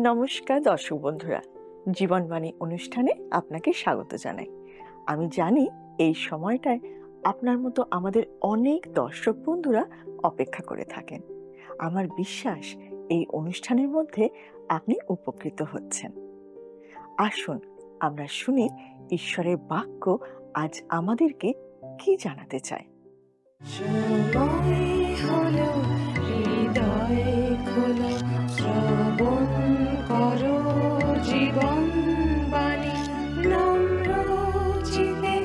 নমস্কার দর্শক বন্ধুরা, জীবনবাণী অনুষ্ঠানে আপনাকে স্বাগত জানাই। আমি জানি এই সময়টায় আপনার মতো আমাদের অনেক দর্শক বন্ধুরা অপেক্ষা করে থাকেন। আমার বিশ্বাস এই অনুষ্ঠানের মধ্যে আপনি উপকৃত হচ্ছেন। আসুন আমরা শুনি ঈশ্বরের বাক্য আজ আমাদেরকে কি জানাতে চায়। সময় হলো হৃদয় খোলো, শ্রবণ করো জীবন বাণী, নম্র চিতে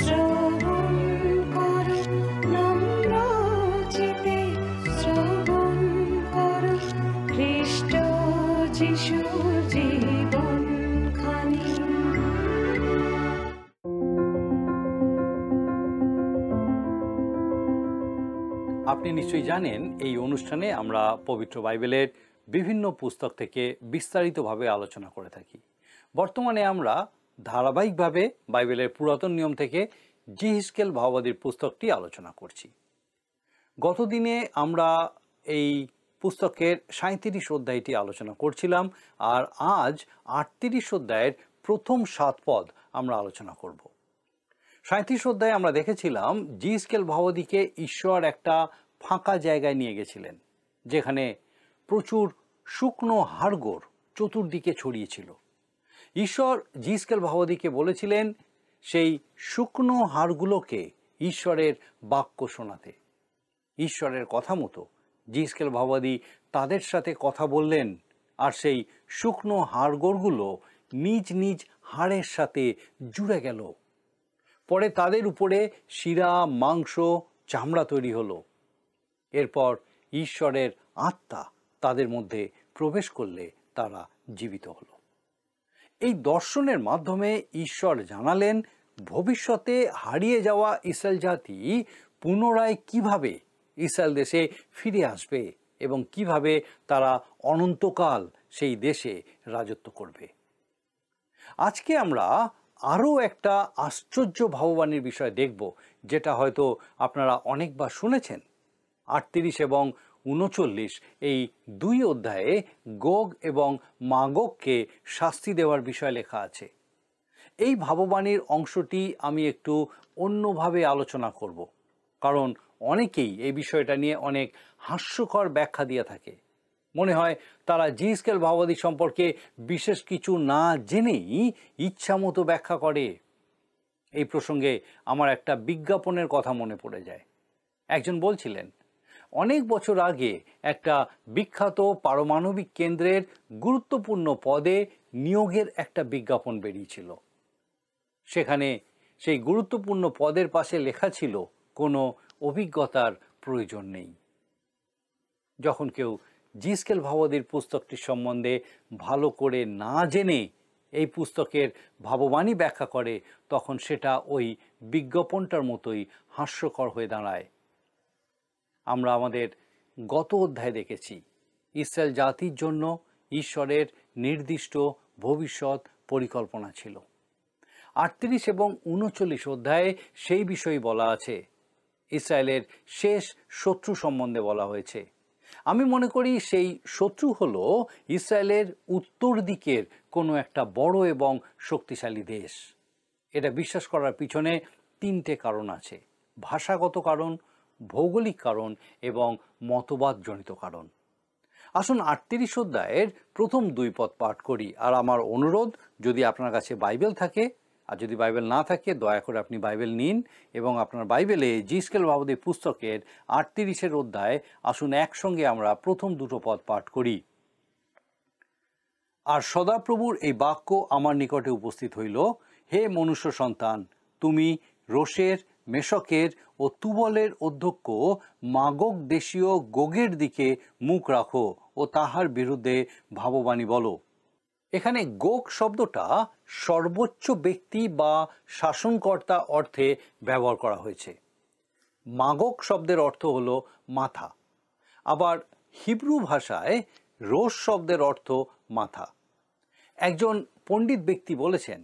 শ্রবণ করো, নম্র চিতে শ্রবণ করো, খ্রিস্ট যিশুর জীবন খানি। আপনি নিশ্চয়ই জানেন এই অনুষ্ঠানে আমরা পবিত্র বাইবেলের বিভিন্ন পুস্তক থেকে বিস্তারিতভাবে আলোচনা করে থাকি। বর্তমানে আমরা ধারাবাহিকভাবে বাইবেলের পুরাতন নিয়ম থেকে জিহিজকেল ভাববাদীর পুস্তকটি আলোচনা করছি। গতদিনে আমরা এই পুস্তকের ৩৭ অধ্যায়টি আলোচনা করছিলাম, আর আজ ৩৮ অধ্যায়ের প্রথম ৭ পদ আমরা আলোচনা করব। ৩৭ অধ্যায়ে আমরা দেখেছিলাম জিহিজকেল ভাববাদীকে ঈশ্বর একটা ফাঁকা জায়গায় নিয়ে গেছিলেন, যেখানে প্রচুর শুকনো হাড়গোড় চতুর্দিকে ছড়িয়েছিল। ঈশ্বর জিহিজকেল ভাববাদীকে বলেছিলেন সেই শুকনো হাড়গুলোকে ঈশ্বরের বাক্য শোনাতে। ঈশ্বরের কথা মতো জিহিজকেল ভাববাদী তাদের সাথে কথা বললেন, আর সেই শুকনো হাড়গোড়গুলো নিজ নিজ হাড়ের সাথে জুড়ে গেল। পরে তাদের উপরে শিরা, মাংস, চামড়া তৈরি হলো। এরপর ঈশ্বরের আত্মা তাদের মধ্যে প্রবেশ করলে তারা জীবিত হলো। এই দর্শনের মাধ্যমে ঈশ্বর জানালেন ভবিষ্যতে হারিয়ে যাওয়া ইসরায়েল জাতি পুনরায় কিভাবে ইসরায়েল দেশে ফিরে আসবে এবং কিভাবে তারা অনন্তকাল সেই দেশে রাজত্ব করবে। আজকে আমরা আরও একটা আশ্চর্য ভাববাণীর বিষয় দেখব, যেটা হয়তো আপনারা অনেকবার শুনেছেন। ৩৮ এবং ৩৯ এই দুই অধ্যায়ে গোগ এবং মাগগকে শাস্তি দেওয়ার বিষয় লেখা আছে। এই ভাববাণীর অংশটি আমি একটু অন্যভাবে আলোচনা করব, কারণ অনেকেই এই বিষয়টা নিয়ে অনেক হাস্যকর ব্যাখ্যা দিয়ে থাকে। মনে হয় তারা জিহিজকেল ভাববাদী সম্পর্কে বিশেষ কিছু না জেনেই ইচ্ছামতো ব্যাখ্যা করে। এই প্রসঙ্গে আমার একটা বিজ্ঞাপনের কথা মনে পড়ে যায়। একজন বলছিলেন, অনেক বছর আগে একটা বিখ্যাত পারমাণবিক কেন্দ্রের গুরুত্বপূর্ণ পদে নিয়োগের একটা বিজ্ঞাপন বেরিয়েছিল। সেখানে সেই গুরুত্বপূর্ণ পদের পাশে লেখা ছিল কোনো অভিজ্ঞতার প্রয়োজন নেই। যখন কেউ জিহিজকেল ভাববাদীর পুস্তকটি সম্বন্ধে ভালো করে না জেনে এই পুস্তকের ভাববাণী ব্যাখ্যা করে, তখন সেটা ওই বিজ্ঞাপনটার মতোই হাস্যকর হয়ে দাঁড়ায়। আমরা আমাদের গত অধ্যায়ে দেখেছি ইসরায়েল জাতির জন্য ঈশ্বরের নির্দিষ্ট ভবিষ্যৎ পরিকল্পনা ছিল। ৩৮ এবং ৩৯ অধ্যায়ে সেই বিষয়ই বলা আছে। ইসরায়েলের শেষ শত্রু সম্বন্ধে বলা হয়েছে। আমি মনে করি সেই শত্রু হলো ইসরায়েলের উত্তর দিকের কোনো একটা বড় এবং শক্তিশালী দেশ। এটা বিশ্বাস করার পিছনে 3টে কারণ আছে: ভাষাগত কারণ, ভৌগোলিক কারণ এবং মতবাদজনিত কারণ। আসুন ৩৮ অধ্যায়ের প্রথম 2 পদ পাঠ করি। আর আমার অনুরোধ, যদি আপনার কাছে বাইবেল থাকে, আর যদি বাইবেল না থাকে, দয়া করে আপনি বাইবেল নিন এবং আপনার বাইবেলে জিহিজকেল ভাববাদীর পুস্তকের ৩৮ অধ্যায় আসুন একসঙ্গে আমরা প্রথম 2 পদ পাঠ করি। আর সদাপ্রভুর এই বাক্য আমার নিকটে উপস্থিত হইল, হে মনুষ্য সন্তান, তুমি রোশের, মেশকের ও তুবলের অধ্যক্ষ মাগগ দেশীয় গোগের দিকে মুখ রাখো ও তাহার বিরুদ্ধে ভাববাণী বলো। এখানে গোগ শব্দটা সর্বোচ্চ ব্যক্তি বা শাসনকর্তা অর্থে ব্যবহার করা হয়েছে। মাগগ শব্দের অর্থ হলো মাথা। আবার হিব্রু ভাষায় রোশ শব্দের অর্থ মাথা। একজন পণ্ডিত ব্যক্তি বলেছেন,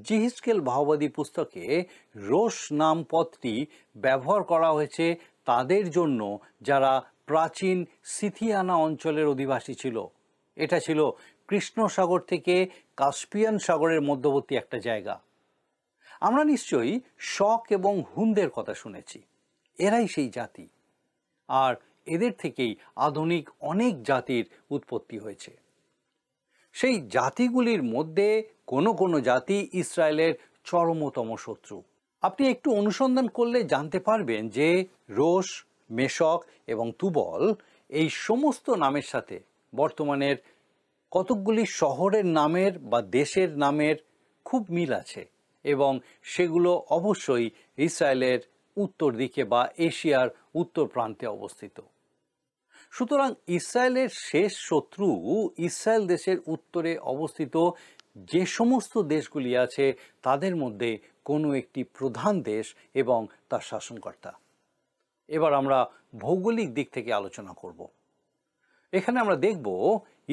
জিহিজকেল ভাববাদী পুস্তকে রোশ নাম পদটি ব্যবহার করা হয়েছে তাদের জন্য যারা প্রাচীন সিথিয়ানা অঞ্চলের অধিবাসী ছিল। এটা ছিল কৃষ্ণ সাগর থেকে কাস্পিয়ান সাগরের মধ্যবর্তী একটা জায়গা। আমরা নিশ্চয়ই শক এবং হুনদের কথা শুনেছি। এরাই সেই জাতি, আর এদের থেকেই আধুনিক অনেক জাতির উৎপত্তি হয়েছে। সেই জাতিগুলির মধ্যে কোনো কোনো জাতি ইসরায়েলের চরমতম শত্রু। আপনি একটু অনুসন্ধান করলে জানতে পারবেন যে রোশ, মেশক এবং তুবল এই সমস্ত নামের সাথে বর্তমানের কতকগুলি শহরের নামের বা দেশের নামের খুব মিল আছে, এবং সেগুলো অবশ্যই ইসরায়েলের উত্তর দিকে বা এশিয়ার উত্তর প্রান্তে অবস্থিত। সুতরাং ইসরায়েলের শেষ শত্রু ইসরায়েল দেশের উত্তরে অবস্থিত যে সমস্ত দেশগুলি আছে তাদের মধ্যে কোনো একটি প্রধান দেশ এবং তার শাসনকর্তা। এবার আমরা ভৌগোলিক দিক থেকে আলোচনা করব। এখানে আমরা দেখব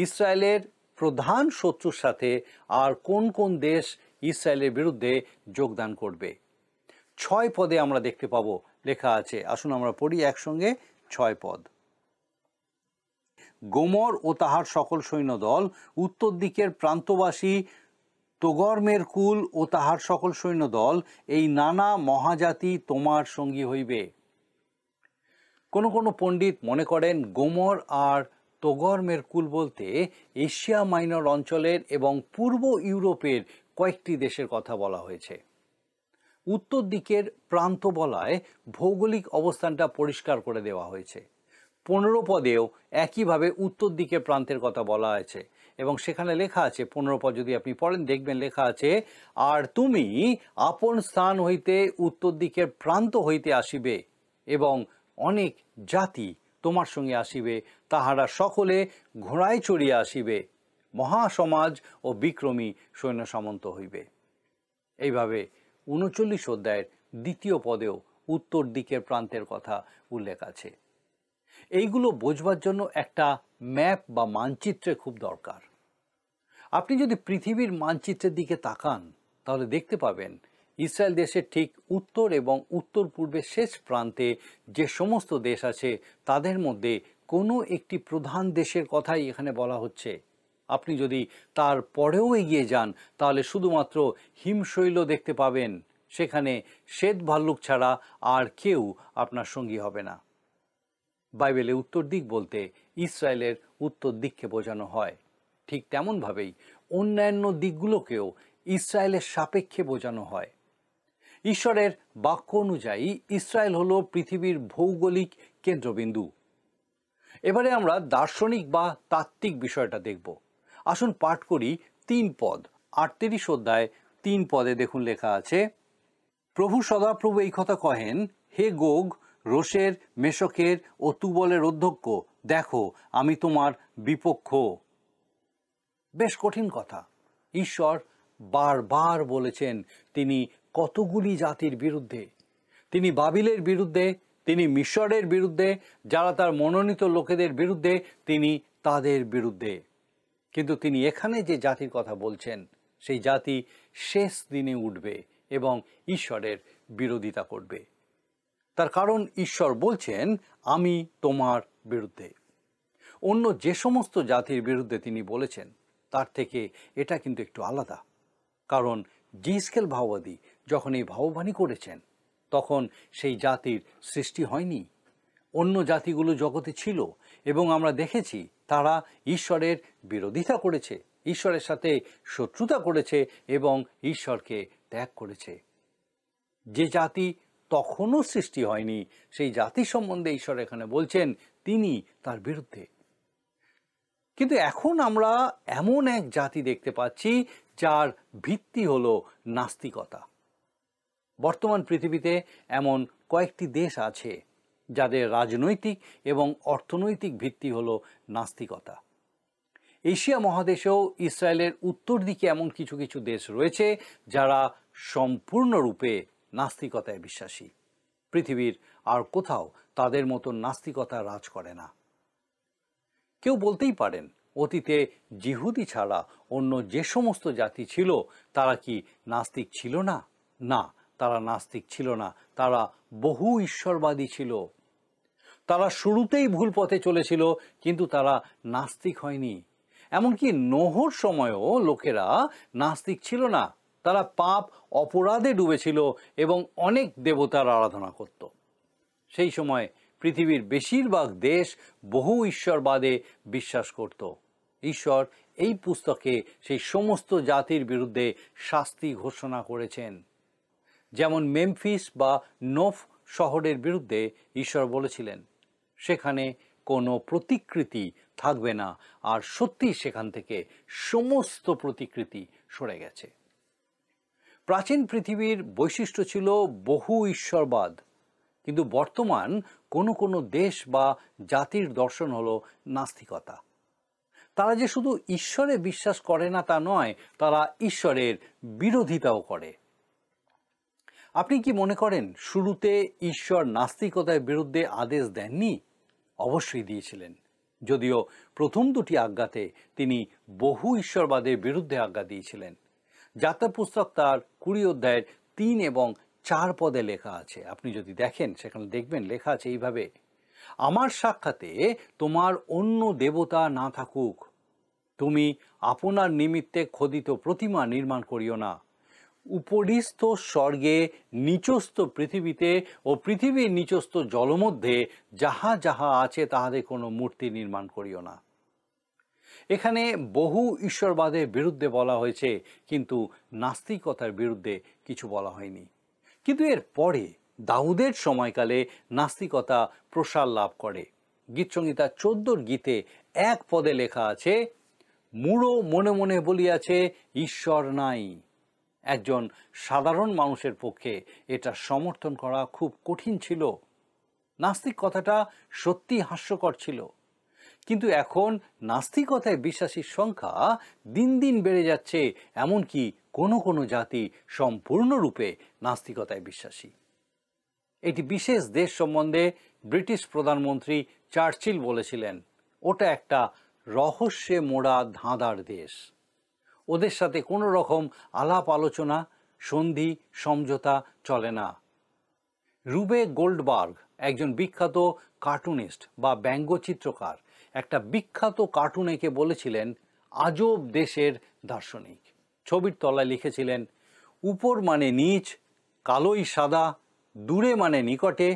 ইসরায়েলের প্রধান শত্রুর সাথে আর কোন কোন দেশ ইসরায়েলের বিরুদ্ধে যোগদান করবে। 6 পদে আমরা দেখতে পাবো লেখা আছে। আসুন আমরা পড়ি একসঙ্গে 6 পদ। গোমর ও তাহার সকল সৈন্যদল, উত্তর দিকের প্রান্তবাসী তোগর্মের কুল ও তাহার সকল সৈন্যদল, এই নানা মহাজাতি তোমার সঙ্গী হইবে। কোনো কোনো পণ্ডিত মনে করেন গোমর আর তোগর্মের কুল বলতে এশিয়া মাইনর অঞ্চলের এবং পূর্ব ইউরোপের কয়েকটি দেশের কথা বলা হয়েছে। উত্তর দিকের প্রান্ত বলায় ভৌগোলিক অবস্থানটা পরিষ্কার করে দেওয়া হয়েছে। 15 পদেও একইভাবে উত্তর দিকের প্রান্তের কথা বলা হয়েছে, এবং সেখানে লেখা আছে 15 পদ যদি আপনি পড়েন দেখবেন লেখা আছে, আর তুমি আপন স্থান হইতে উত্তর দিকের প্রান্ত হইতে আসিবে, এবং অনেক জাতি তোমার সঙ্গে আসিবে, তাহারা সকলে ঘোড়ায় চড়িয়া আসিবে, মহাসমাজ ও বিক্রমী সৈন্য সামন্ত হইবে। এইভাবে 39 অধ্যায়ের 2 পদেও উত্তর দিকের প্রান্তের কথা উল্লেখ আছে। এইগুলো বোঝবার জন্য একটা ম্যাপ বা মানচিত্রে খুব দরকার। আপনি যদি পৃথিবীর মানচিত্রের দিকে তাকান তাহলে দেখতে পাবেন ইসরায়েল দেশের ঠিক উত্তর এবং উত্তর পূর্বের শেষ প্রান্তে যে সমস্ত দেশ আছে তাদের মধ্যে কোনো একটি প্রধান দেশের কথাই এখানে বলা হচ্ছে। আপনি যদি তার পরেও এগিয়ে যান তাহলে শুধুমাত্র হিমশৈল দেখতে পাবেন। সেখানে শ্বেত ভাল্লুক ছাড়া আর কেউ আপনার সঙ্গী হবে না। বাইবেলে উত্তর দিক বলতে ইসরায়েলের উত্তর দিককে বোঝানো হয়। ঠিক তেমনভাবেই অন্যান্য দিকগুলোকেও ইসরায়েলের সাপেক্ষে বোঝানো হয়। ঈশ্বরের বাক্য অনুযায়ী ইসরায়েল হলো পৃথিবীর ভৌগোলিক কেন্দ্রবিন্দু। এবারে আমরা দার্শনিক বা তাত্ত্বিক বিষয়টা দেখব। আসুন পাঠ করি 3 পদ। 38 অধ্যায় 3 পদে দেখুন লেখা আছে, প্রভু সদাপ্রভু এই কথা কহেন, হে গোগ, রোশের, মেশকের ও তুবলের অধ্যক্ষ, দেখো আমি তোমার বিপক্ষ। বেশ কঠিন কথা। ঈশ্বর বারবার বলেছেন তিনি কতগুলি জাতির বিরুদ্ধে। তিনি বাবিলের বিরুদ্ধে, তিনি মিশরের বিরুদ্ধে, যারা তার মনোনীত লোকেদের বিরুদ্ধে, তিনি তাদের বিরুদ্ধে। কিন্তু তিনি এখানে যে জাতির কথা বলছেন সেই জাতি শেষ দিনে উঠবে এবং ঈশ্বরের বিরোধিতা করবে। তার কারণ ঈশ্বর বলছেন আমি তোমার বিরুদ্ধে। অন্য যে সমস্ত জাতির বিরুদ্ধে তিনি বলেছেন তার থেকে এটা কিন্তু একটু আলাদা। কারণ জিসকেল ভাওবাদী যখন এই ভাববাণী করেছেন তখন সেই জাতির সৃষ্টি হয়নি। অন্য জাতিগুলো জগতে ছিল এবং আমরা দেখেছি তারা ঈশ্বরের বিরোধিতা করেছে, ঈশ্বরের সাথে শত্রুতা করেছে এবং ঈশ্বরকে ত্যাগ করেছে। যে জাতি তখনও সৃষ্টি হয়নি সেই জাতি সম্বন্ধে ঈশ্বর এখানে বলছেন তিনি তার বিরুদ্ধে। কিন্তু এখন আমরা এমন এক জাতি দেখতে পাচ্ছি যার ভিত্তি হলো নাস্তিকতা। বর্তমান পৃথিবীতে এমন কয়েকটি দেশ আছে যাদের রাজনৈতিক এবং অর্থনৈতিক ভিত্তি হলো নাস্তিকতা। এশিয়া মহাদেশেও ইসরায়েলের উত্তর দিকে এমন কিছু কিছু দেশ রয়েছে যারা সম্পূর্ণরূপে নাস্তিকতায় বিশ্বাসী। পৃথিবীর আর কোথাও তাদের মতো নাস্তিকতা রাজ করে না। কেউ বলতেই পারেন অতীতে জিহুদি ছাড়া অন্য যে সমস্ত জাতি ছিল তারা কি নাস্তিক ছিল না? না, তারা নাস্তিক ছিল না, তারা বহু ঈশ্বরবাদী ছিল। তারা শুরুতেই ভুল পথে চলেছিল কিন্তু তারা নাস্তিক হয়নি। এমনকি নোহর সময়ও লোকেরা নাস্তিক ছিল না। তারা পাপ অপরাধে ডুবেছিল এবং অনেক দেবতার আরাধনা করত। সেই সময় পৃথিবীর বেশিরভাগ দেশ বহু ঈশ্বরবাদে বিশ্বাস করত। ঈশ্বর এই পুস্তকে সেই সমস্ত জাতির বিরুদ্ধে শাস্তি ঘোষণা করেছেন। যেমন মেমফিস বা নোফ শহরের বিরুদ্ধে ঈশ্বর বলেছিলেন, সেখানে কোনো প্রতিকৃতি থাকবে না, আর সত্যি সেখান থেকে সমস্ত প্রতিকৃতি সরে গেছে। প্রাচীন পৃথিবীর বৈশিষ্ট্য ছিল বহু ঈশ্বরবাদ, কিন্তু বর্তমান কোনো কোনো দেশ বা জাতির দর্শন হলো নাস্তিকতা। তারা যে শুধু ঈশ্বরে বিশ্বাস করে না তা নয়, তারা ঈশ্বরের বিরোধিতাও করে। আপনি কি মনে করেন শুরুতে ঈশ্বর নাস্তিকতার বিরুদ্ধে আদেশ দেননি? অবশ্যই দিয়েছিলেন, যদিও প্রথম দুটি আজ্ঞাতে তিনি বহু ঈশ্বরবাদের বিরুদ্ধে আজ্ঞা দিয়েছিলেন। যাত্রা পুস্তক তার 20 অধ্যায়ের 3 এবং 4 পদে লেখা আছে। আপনি যদি দেখেন সেখানে দেখবেন লেখা আছে এইভাবে, আমার সাক্ষাতে তোমার অন্য দেবতা না থাকুক, তুমি আপনার নিমিত্তে খোদিত প্রতিমা নির্মাণ করিও না, উপরিস্থ স্বর্গে, নিচস্থ পৃথিবীতে ও পৃথিবীর নিচস্থ জলমধ্যে যাহা যাহা আছে তাহাদের কোনো মূর্তি নির্মাণ করিও না। এখানে বহু ঈশ্বরবাদের বিরুদ্ধে বলা হয়েছে, কিন্তু নাস্তিকতার বিরুদ্ধে কিছু বলা হয়নি। কিন্তু এর পরে দাউদের সময়কালে নাস্তিকতা প্রসার লাভ করে। গীতসংহিতা 14 গীতে 1 পদে লেখা আছে, মূঢ় মনে মনে বলিয়াছে ঈশ্বর নাই। একজন সাধারণ মানুষের পক্ষে এটা সমর্থন করা খুব কঠিন ছিল। নাস্তিক কথাটা সত্যি হাস্যকর ছিল, কিন্তু এখন নাস্তিকতায় বিশ্বাসীর সংখ্যা দিন দিন বেড়ে যাচ্ছে। এমনকি কোনো কোনো জাতি সম্পূর্ণরূপে নাস্তিকতায় বিশ্বাসী। এটি বিশেষ দেশ সম্বন্ধে ব্রিটিশ প্রধানমন্ত্রী চার্চিল বলেছিলেন, ওটা একটা রহস্যে মোড়া ধাঁধার দেশ। ওদের সাথে কোনো রকম আলাপ আলোচনা, সন্ধি সমঝোতা চলে না। রুবে গোল্ডবার্গ, একজন বিখ্যাত কার্টুনিস্ট বা ব্যঙ্গচিত্রকার, একটা বিখ্যাত কার্টুন এঁকে বলেছিলেন, আজব দেশের দার্শনিক। ছবির তলায় লিখেছিলেন, উপর মানে নিচ, কালোই সাদা, দূরে মানে নিকটে,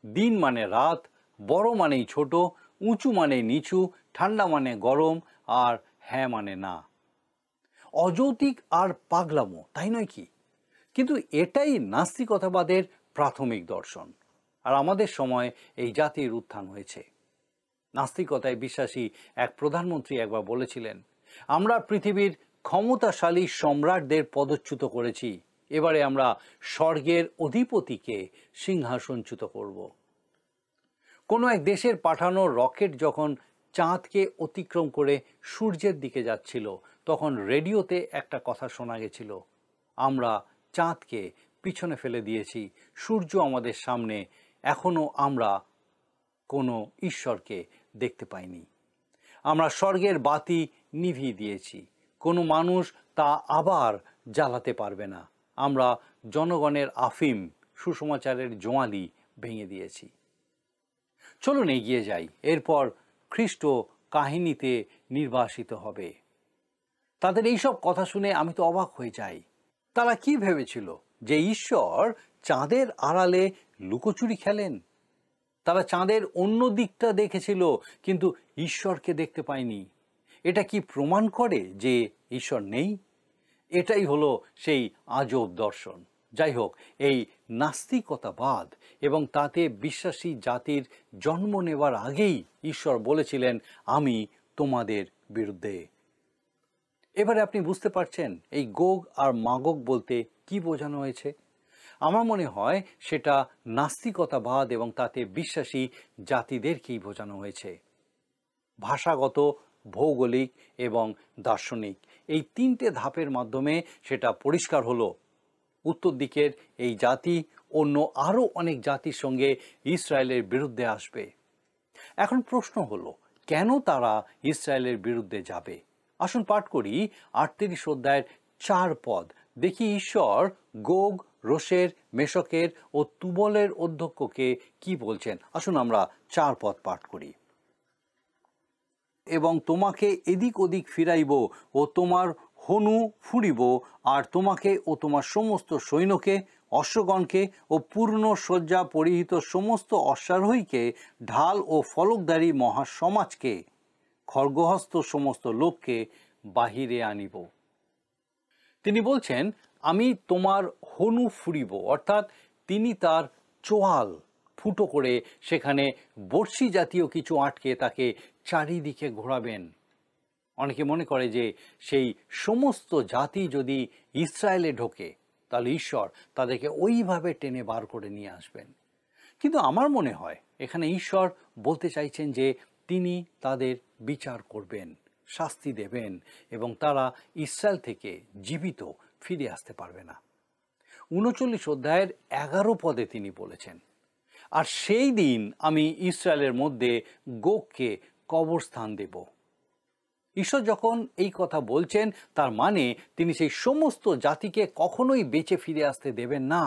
দিন মানে রাত, বড় মানেই ছোট, উঁচু মানে নিচু, ঠান্ডা মানে গরম, আর হ্যাঁ মানে না। অযৌক্তিক আর পাগলামো, তাই নয় কি? কিন্তু এটাই নাস্তিকতাবাদের প্রাথমিক দর্শন। আর আমাদের সময় এই জাতির উত্থান হয়েছে। নাস্তিকতায় বিশ্বাসী এক প্রধানমন্ত্রী একবার বলেছিলেন, আমরা পৃথিবীর ক্ষমতাশালী সম্রাটদের পদচ্যুত করেছি, এবারে আমরা স্বর্গের অধিপতিকে সিংহাসনচ্যুত করব। কোনো এক দেশের পাঠানো রকেট যখন চাঁদকে অতিক্রম করে সূর্যের দিকে যাচ্ছিল, তখন রেডিওতে একটা কথা শোনা গেছিল, আমরা চাঁদকে পিছনে ফেলে দিয়েছি, সূর্য আমাদের সামনে, এখনো আমরা কোনো ঈশ্বরকে দেখতে পাইনি। আমরা স্বর্গের বাতি নিভিয়ে দিয়েছি, কোনো মানুষ তা আবার জ্বালাতে পারবে না। আমরা জনগণের আফিম সুসমাচারের জোয়ালি ভেঙে দিয়েছি। চলুন এগিয়ে যাই। এরপর খ্রিস্ট কাহিনীতে নির্বাসিত হবে। তাদের এইসব কথা শুনে আমি তো অবাক হয়ে যাই। তারা কি ভেবেছিল যে ঈশ্বর চাঁদের আড়ালে লুকোচুরি খেলেন? তারা চাঁদের অন্য দিকটা দেখেছিল, কিন্তু ঈশ্বরকে দেখতে পায়নি। এটা কি প্রমাণ করে যে ঈশ্বর নেই? এটাই হলো সেই আজব দর্শন। যাই হোক, এই নাস্তিকতাবাদ এবং তাতে বিশ্বাসী জাতির জন্ম নেবার আগেই ঈশ্বর বলেছিলেন, আমি তোমাদের বিরুদ্ধে। এবারে আপনি বুঝতে পারছেন এই গোগ আর মাগগ বলতে কি বোঝানো হয়েছে? আমার মনে হয় সেটা নাস্তিকতাবাদ এবং তাতে বিশ্বাসী জাতিদেরকেই বোঝানো হয়েছে। ভাষাগত, ভৌগোলিক এবং দার্শনিক এই 3টে ধাপের মাধ্যমে সেটা পরিষ্কার হলো। উত্তর দিকের এই জাতি অন্য আরও অনেক জাতির সঙ্গে ইসরায়েলের বিরুদ্ধে আসবে। এখন প্রশ্ন হলো, কেন তারা ইসরায়েলের বিরুদ্ধে যাবে? আসুন পাঠ করি 38 অধ্যায়ের 4 পদ। দেখি ঈশ্বর গোগ, রোশের, মেশকের ও তুবলের অধ্যক্ষকে কি বলছেন। আসুন আমরা 4 পদ পাঠ করি। এবং তোমাকে এদিক ওদিক ফিরাইব, ও তোমার হনু ফুঁড়িব, আর তোমাকে ও তোমার সমস্ত সৈন্যকে, অশ্বগণকে ও পূর্ণ শয্যা পরিহিত সমস্ত অশ্বারোহীকে, ঢাল ও ফলকধারী মহাসমাজকে, খড়গহস্ত সমস্ত লোককে বাহিরে আনিব। তিনি বলছেন, আমি তোমার হনু ফুঁড়িব, অর্থাৎ তিনি তার চোয়াল ফুটো করে সেখানে বর্ষি জাতীয় কিছু আটকে তাকে চারিদিকে ঘোরাবেন। অনেকে মনে করে যে সেই সমস্ত জাতি যদি ইসরায়েলে ঢোকে তাহলে ঈশ্বর তাদেরকে ওইভাবে টেনে বার করে নিয়ে আসবেন। কিন্তু আমার মনে হয় এখানে ঈশ্বর বলতে চাইছেন যে তিনি তাদের বিচার করবেন, শাস্তি দেবেন, এবং তারা ইসরায়েল থেকে জীবিত ফিরে আসতে পারবে না। 39 অধ্যায়ের 11 পদে তিনি বলেছেন, আর সেই দিন আমি ইসরায়েলের মধ্যে গোগকে কবরস্থান দেব। ঈশ্বর যখন এই কথা বলছেন তার মানে তিনি সেই সমস্ত জাতিকে কখনোই বেঁচে ফিরে আসতে দেবেন না।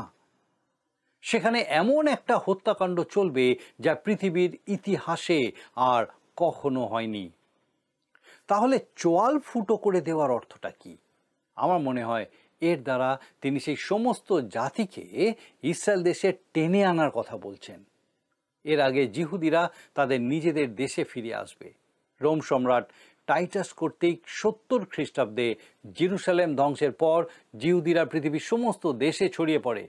সেখানে এমন একটা হত্যাকাণ্ড চলবে যা পৃথিবীর ইতিহাসে আর কখনো হয়নি। তাহলে চোয়াল ফুটো করে দেওয়ার অর্থটা কি? আমার মনে হয় এর দ্বারা তিনি সেই সমস্ত জাতিকে ইসরায়েল দেশে টেনে আনার কথা বলছেন। এর আগে জিহুদিরা তাদের নিজেদের দেশে ফিরে আসবে। রোম সম্রাট টাইটাস কর্তৃক 70 খ্রিস্টাব্দে জেরুসালেম ধ্বংসের পর জিহুদিরা পৃথিবীর সমস্ত দেশে ছড়িয়ে পড়ে।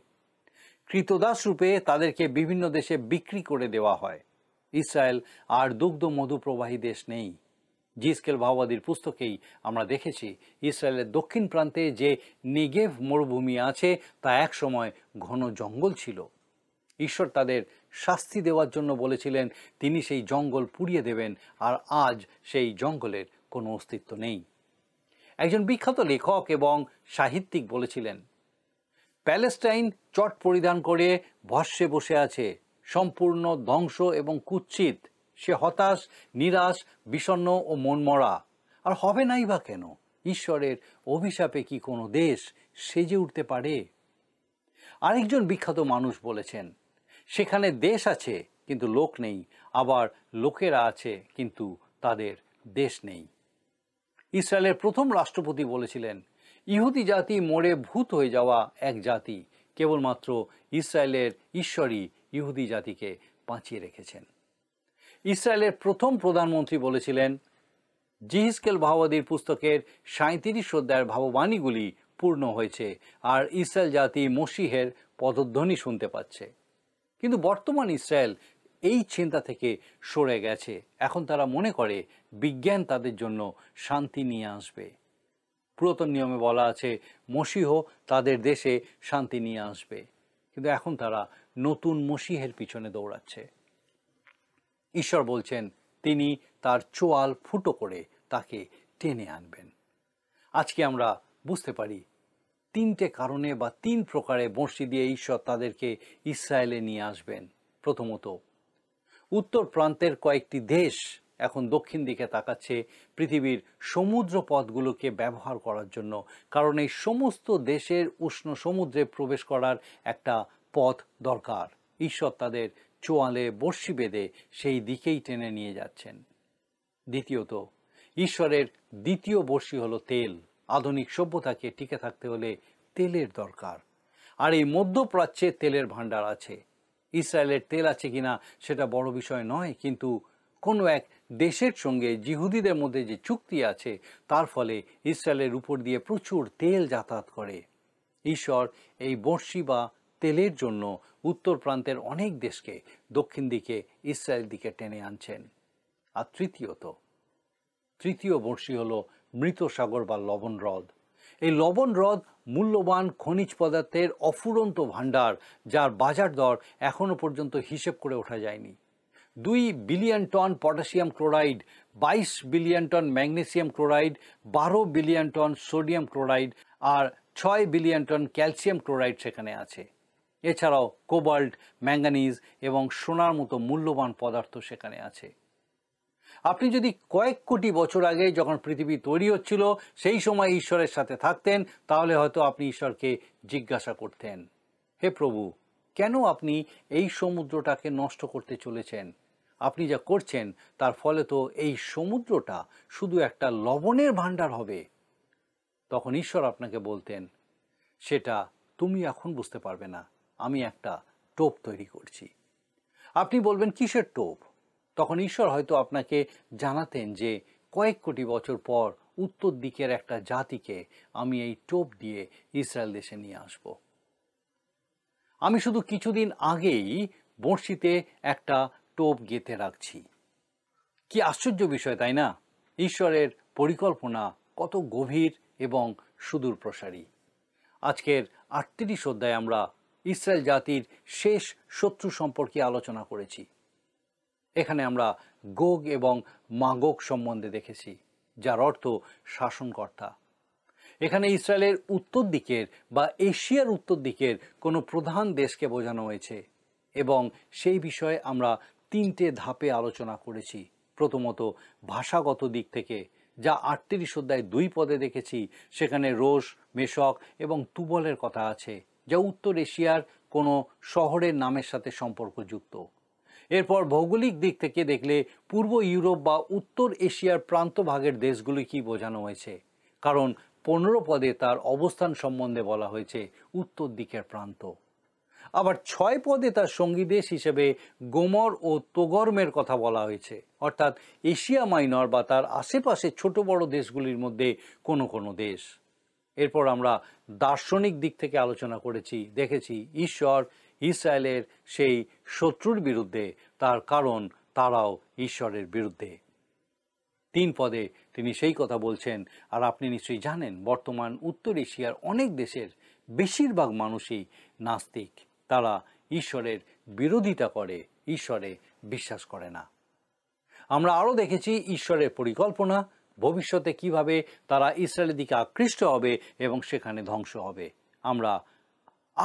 কৃতদাস রূপে তাদেরকে বিভিন্ন দেশে বিক্রি করে দেওয়া হয়। ইসরায়েল আর দুগ্ধ মধু প্রবাহী দেশ নেই। জিসকেল ভাওবাদীর পুস্তকেই আমরা দেখেছি ইসরায়েলের দক্ষিণ প্রান্তে যে নেগেভ মরুভূমি আছে তা এক সময় ঘন জঙ্গল ছিল। ঈশ্বর তাদের শাস্তি দেওয়ার জন্য বলেছিলেন তিনি সেই জঙ্গল পুড়িয়ে দেবেন, আর আজ সেই জঙ্গলের কোনো অস্তিত্ব নেই। একজন বিখ্যাত লেখক এবং সাহিত্যিক বলেছিলেন, প্যালেস্টাইন চট পরিধান করে ভস্মে বসে আছে, সম্পূর্ণ ধ্বংস এবং কুৎসিত। সে হতাশ, নিরাশ, বিষণ্ণ ও মনমরা। আর হবে নাই বা কেন? ঈশ্বরের অভিশাপে কি কোনো দেশ সেজে উঠতে পারে? আরেকজন বিখ্যাত মানুষ বলেছেন, সেখানে দেশ আছে কিন্তু লোক নেই, আবার লোকেরা আছে কিন্তু তাদের দেশ নেই। ইসরায়েলের প্রথম রাষ্ট্রপতি বলেছিলেন, ইহুদি জাতি মরে ভূত হয়ে যাওয়া এক জাতি, কেবলমাত্র ইসরায়েলের ঈশ্বরই ইহুদি জাতিকে বাঁচিয়ে রেখেছেন। ইসরায়েলের প্রথম প্রধানমন্ত্রী বলেছিলেন, জিহিজকেল ভাওবাদীর পুস্তকের 37 অধ্যায়ের ভাববাণীগুলি পূর্ণ হয়েছে, আর ইসরায়েল জাতি মসিহের পদধ্বনি শুনতে পাচ্ছে। কিন্তু বর্তমান ইসরায়েল এই চিন্তা থেকে সরে গেছে। এখন তারা মনে করে বিজ্ঞান তাদের জন্য শান্তি নিয়ে আসবে। পুরাতন নিয়মে বলা আছে মসিহ তাদের দেশে শান্তি নিয়ে আসবে, কিন্তু এখন তারা নতুন মসিহের পিছনে দৌড়াচ্ছে। ঈশ্বর বলছেন তিনি তার চোয়াল ফুটো করে তাকে টেনে আনবেন। আজকে আমরা বুঝতে পারি 3টে কারণে বা 3 প্রকারে বঁড়শি দিয়ে ঈশ্বর তাদেরকে ইসরায়েলে নিয়ে আসবেন। প্রথমত, উত্তর প্রান্তের কয়েকটি দেশ এখন দক্ষিণ দিকে তাকাচ্ছে পৃথিবীর সমুদ্র পথগুলোকে ব্যবহার করার জন্য, কারণ এই সমস্ত দেশের উষ্ণ সমুদ্রে প্রবেশ করার একটা পথ দরকার। ঈশ্বর তাদের চোয়ালে বড়শি বেঁধে সেই দিকেই টেনে নিয়ে যাচ্ছেন। দ্বিতীয়ত, ঈশ্বরের দ্বিতীয় বড়শি হলো তেল। আধুনিক সভ্যতাকে টিকে থাকতে হলে তেলের দরকার, আর এই মধ্যপ্রাচ্যে তেলের ভাণ্ডার আছে। ইসরায়েলের তেল আছে কিনা সেটা বড় বিষয় নয়, কিন্তু কোনো এক দেশের সঙ্গে জিহুদিদের মধ্যে যে চুক্তি আছে তার ফলে ইসরায়েলের উপর দিয়ে প্রচুর তেল যাতায়াত করে। ঈশ্বর এই বড়শি বা তেলের জন্য উত্তর প্রান্তের অনেক দেশকে দক্ষিণ দিকে ইসরায়েল দিকে টেনে আনছেন। আর তৃতীয় বড়শি হলো মৃত সাগর বা লবণ হ্রদ। এই লবণ হ্রদ মূল্যবান খনিজ পদার্থের অফুরন্ত ভাণ্ডার, যার বাজার দর এখনো পর্যন্ত হিসেব করে ওঠা যায়নি। 2 billion ton potassium chloride, 22 billion ton magnesium chloride, 12 billion ton sodium chloride আর 6 বিলিয়ন টন ক্যালসিয়াম ক্লোরাইড সেখানে আছে। এছাড়াও কোবাল্ট, ম্যাঙ্গানিজ এবং সোনার মতো মূল্যবান পদার্থ সেখানে আছে। আপনি যদি কয়েক কোটি বছর আগে যখন পৃথিবী তৈরি হচ্ছিল সেই সময় ঈশ্বরের সাথে থাকতেন, তাহলে হয়তো আপনি ঈশ্বরকে জিজ্ঞাসা করতেন, হে প্রভু, কেন আপনি এই সমুদ্রটাকে নষ্ট করতে চলেছেন? আপনি যা করছেন তার ফলে তো এই সমুদ্রটা শুধু একটা লবণের ভাণ্ডার হবে। তখন ঈশ্বর আপনাকে বলতেন, সেটা তুমি এখন বুঝতে পারবে না, আমি একটা টোপ তৈরি করছি। আপনি বলবেন, কিসের টোপ? তখন ঈশ্বর হয়তো আপনাকে জানাতেন যে কয়েক কোটি বছর পর উত্তর দিকের একটা জাতিকে আমি এই টোপ দিয়ে ইসরায়েল দেশে নিয়ে আসব। আমি শুধু কিছুদিন আগেই বড়শিতে একটা টোপ গেঁথে রাখছি। কি আশ্চর্য বিষয়, তাই না? ঈশ্বরের পরিকল্পনা কত গভীর এবং সুদূর প্রসারী। আজকের 38 অধ্যায়ে আমরা ইসরায়েল জাতির শেষ শত্রু সম্পর্কে আলোচনা করেছি। এখানে আমরা গোগ এবং মাগোগ সম্বন্ধে দেখেছি, যার অর্থ শাসনকর্তা। এখানে ইসরায়েলের উত্তর দিকের বা এশিয়ার উত্তর দিকের কোনো প্রধান দেশকে বোঝানো হয়েছে এবং সেই বিষয়ে আমরা 3টে ধাপে আলোচনা করেছি। প্রথমত ভাষাগত দিক থেকে, যা 38 অধ্যায় 2 পদে দেখেছি। সেখানে রোশ, মেশক এবং তুবলের কথা আছে, যা উত্তর এশিয়ার কোনো শহরের নামের সাথে সম্পর্কযুক্ত। এরপর ভৌগোলিক দিক থেকে দেখলে পূর্ব ইউরোপ বা উত্তর এশিয়ার প্রান্তভাগের দেশগুলি কি বোঝানো হয়েছে, কারণ 15 পদে তার অবস্থান সম্বন্ধে বলা হয়েছে উত্তর দিকের প্রান্ত। আবার 6 পদে তার সঙ্গী দেশ হিসেবে গোমর ও তোগর্মের কথা বলা হয়েছে, অর্থাৎ এশিয়া মাইনর বা তার আশেপাশে ছোট বড় দেশগুলির মধ্যে কোনো কোনো দেশ। এরপর আমরা দার্শনিক দিক থেকে আলোচনা করেছি, দেখেছি ঈশ্বর ইসরায়েলের সেই শত্রুর বিরুদ্ধে, তার কারণ তারাও ঈশ্বরের বিরুদ্ধে। 3 পদে তিনি সেই কথা বলছেন। আর আপনি নিশ্চয়ই জানেন, বর্তমান উত্তর এশিয়ার অনেক দেশের বেশিরভাগ মানুষই নাস্তিক। তারা ঈশ্বরের বিরোধিতা করে, ঈশ্বরে বিশ্বাস করে না। আমরা আরও দেখেছি ঈশ্বরের পরিকল্পনা, ভবিষ্যতে কিভাবে তারা ইসরায়েলের দিকে আকৃষ্ট হবে এবং সেখানে ধ্বংস হবে। আমরা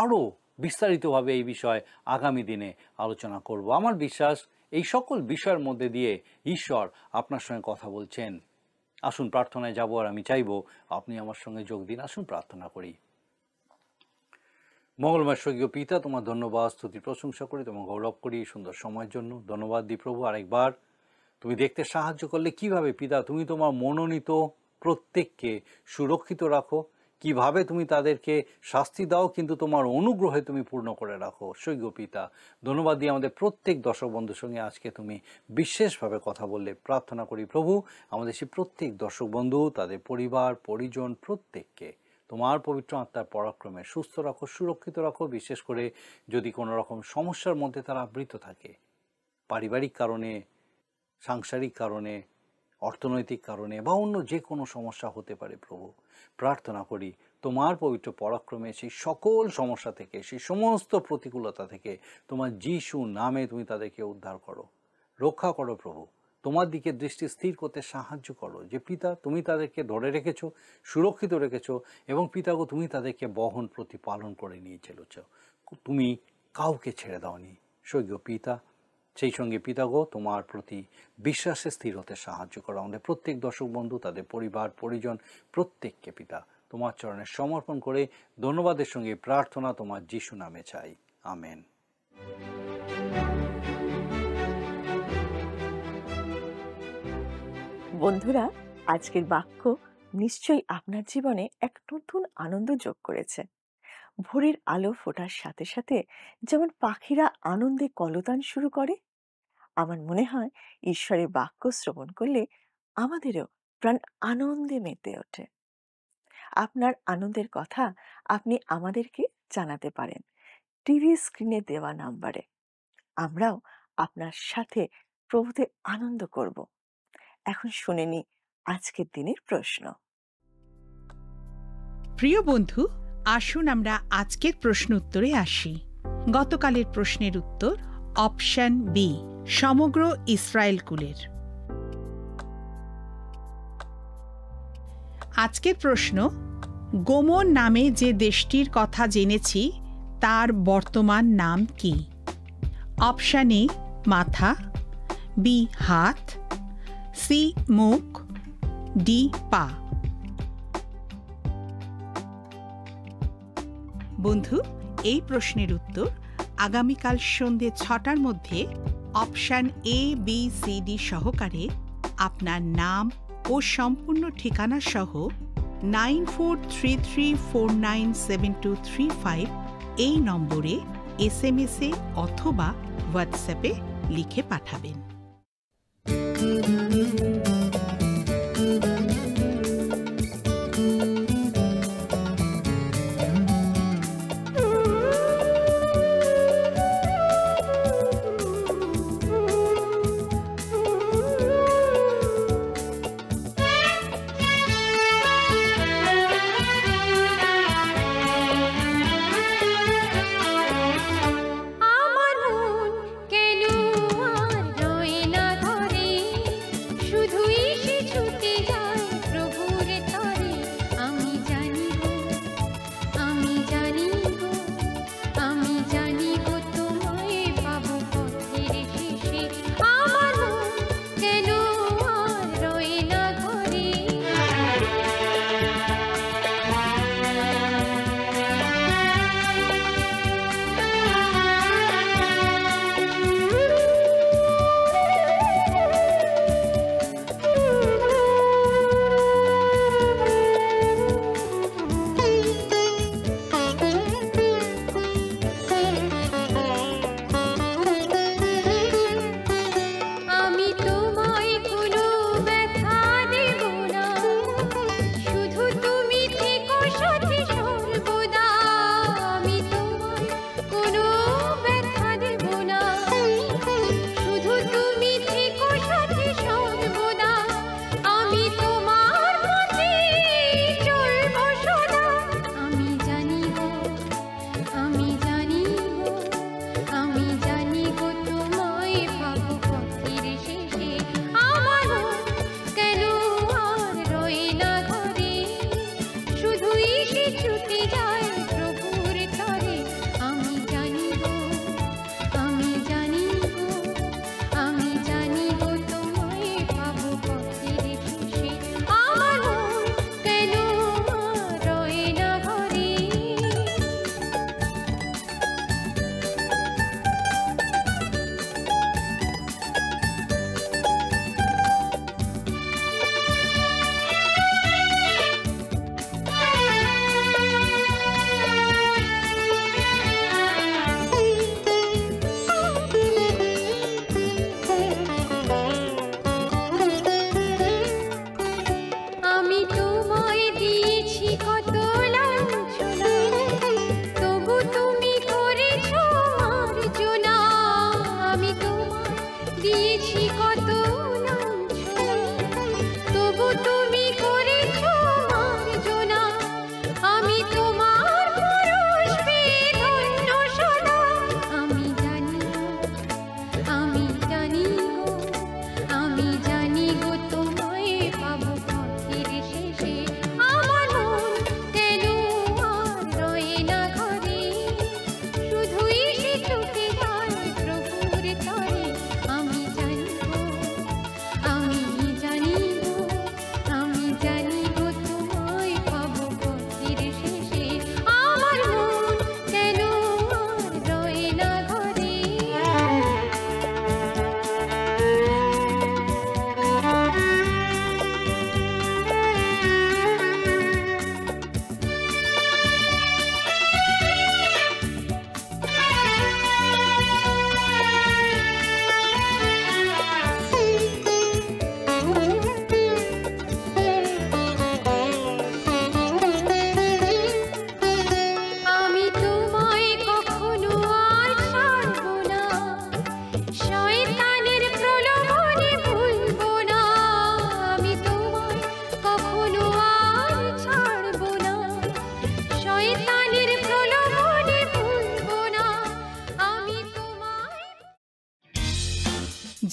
আরও বিস্তারিতভাবে এই বিষয় আগামী দিনে আলোচনা করব। আমার বিশ্বাস এই সকল বিষয়ের মধ্যে দিয়ে ঈশ্বর আপনার সঙ্গে কথা বলছেন। আসুন প্রার্থনায় যাব, আর আমি চাইব আপনি আমার সঙ্গে যোগ দিন। আসুন প্রার্থনা করি। মঙ্গলময় স্বর্গীয় পিতা, তোমার ধন্যবাদ, স্তুতি প্রশংসা করি, তোমার গৌরব করি সুন্দর সময়ের জন্য। ধন্যবাদ দিই প্রভু, আরেকবার তুমি দেখতে সাহায্য করলে কিভাবে পিতা তুমি তোমার মনোনীত প্রত্যেককে সুরক্ষিত রাখো, কিভাবে তুমি তাদেরকে শাস্তি দাও কিন্তু তোমার অনুগ্রহে তুমি পূর্ণ করে রাখো। স্বর্গীয় পিতা, ধন্যবাদ দিয়ে আমাদের প্রত্যেক দর্শক বন্ধুর সঙ্গে আজকে তুমি বিশেষভাবে কথা বললে। প্রার্থনা করি প্রভু, আমাদের সেই প্রত্যেক দর্শক বন্ধু, তাদের পরিবার পরিজন প্রত্যেককে তোমার পবিত্র আত্মার পরাক্রমে সুস্থ রাখো, সুরক্ষিত রাখো। বিশেষ করে যদি কোনো রকম সমস্যার মধ্যে তারা আবৃত থাকে, পারিবারিক কারণে, সাংসারিক কারণে, অর্থনৈতিক কারণে বা অন্য যে কোনো সমস্যা হতে পারে প্রভু, প্রার্থনা করি তোমার পবিত্র পরাক্রমে সেই সকল সমস্যা থেকে, সেই সমস্ত প্রতিকূলতা থেকে তোমার যিশু নামে তুমি তাদেরকে উদ্ধার করো, রক্ষা করো প্রভু। তোমার দিকে দৃষ্টি স্থির করতে সাহায্য করো, যে পিতা তুমি তাদেরকে ধরে রেখেছো, সুরক্ষিত রেখেছো এবং পিতাগো তুমি তাদেরকে বহন প্রতিপালন করে নিয়ে চলেছ, তুমি কাউকে ছেড়ে দাওনি। স্বর্গীয় পিতা, সেই সঙ্গে পিতাগো তোমার প্রতি বিশ্বাসে স্থির হতে সাহায্য করো। আমাদের প্রত্যেক দর্শক বন্ধু, তাদের পরিবার পরিজন প্রত্যেককে পিতা তোমার চরণে সমর্পণ করে ধন্যবাদের সঙ্গে প্রার্থনা তোমার যিশু নামে চাই, আমেন। বন্ধুরা, আজকের বাক্য নিশ্চয়ই আপনার জীবনে এক নতুন আনন্দ যোগ করেছে। ভোরের আলো ফোটার সাথে সাথে যেমন পাখিরা আনন্দে কলতান শুরু করে, আমার মনে হয় ঈশ্বরের বাক্য শ্রবণ করলে আমাদেরও প্রাণ আনন্দে মেতে ওঠে। আপনার আনন্দের কথা আপনি আমাদেরকে জানাতে পারেন টিভি স্ক্রিনে দেওয়া নাম্বারে। আমরাও আপনার সাথে প্রভুতে আনন্দ করব। এখন শুনে নি আজকের দিনের প্রশ্ন। প্রিয় বন্ধু, আসুন আমরা আজকের প্রশ্ন উত্তরে আসি। গতকালের প্রশ্নের উত্তর অপশন বি, সমগ্র ইসরায়েল কুলের। আজকের প্রশ্ন, গোমর নামে যে দেশটির কথা জেনেছি তার বর্তমান নাম কি? অপশন এ মাথা, বি হাত, সি মুখ, ডি পা। বন্ধু, এই প্রশ্নের উত্তর আগামীকাল সন্ধ্যে 6টার মধ্যে option A, B, C, D সহকারে আপনার নাম ও সম্পূর্ণ ঠিকানা সহ 9433497235 এই নম্বরে SMS-এ অথবা হোয়াটসঅ্যাপে লিখে পাঠাবেন।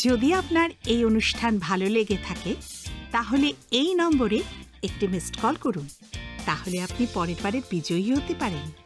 যদি আপনার এই অনুষ্ঠান ভালো লেগে থাকে তাহলে এই নম্বরে একটি মিসড কল করুন, তাহলে আপনি পরের বারে বিজয়ী হতে পারেন।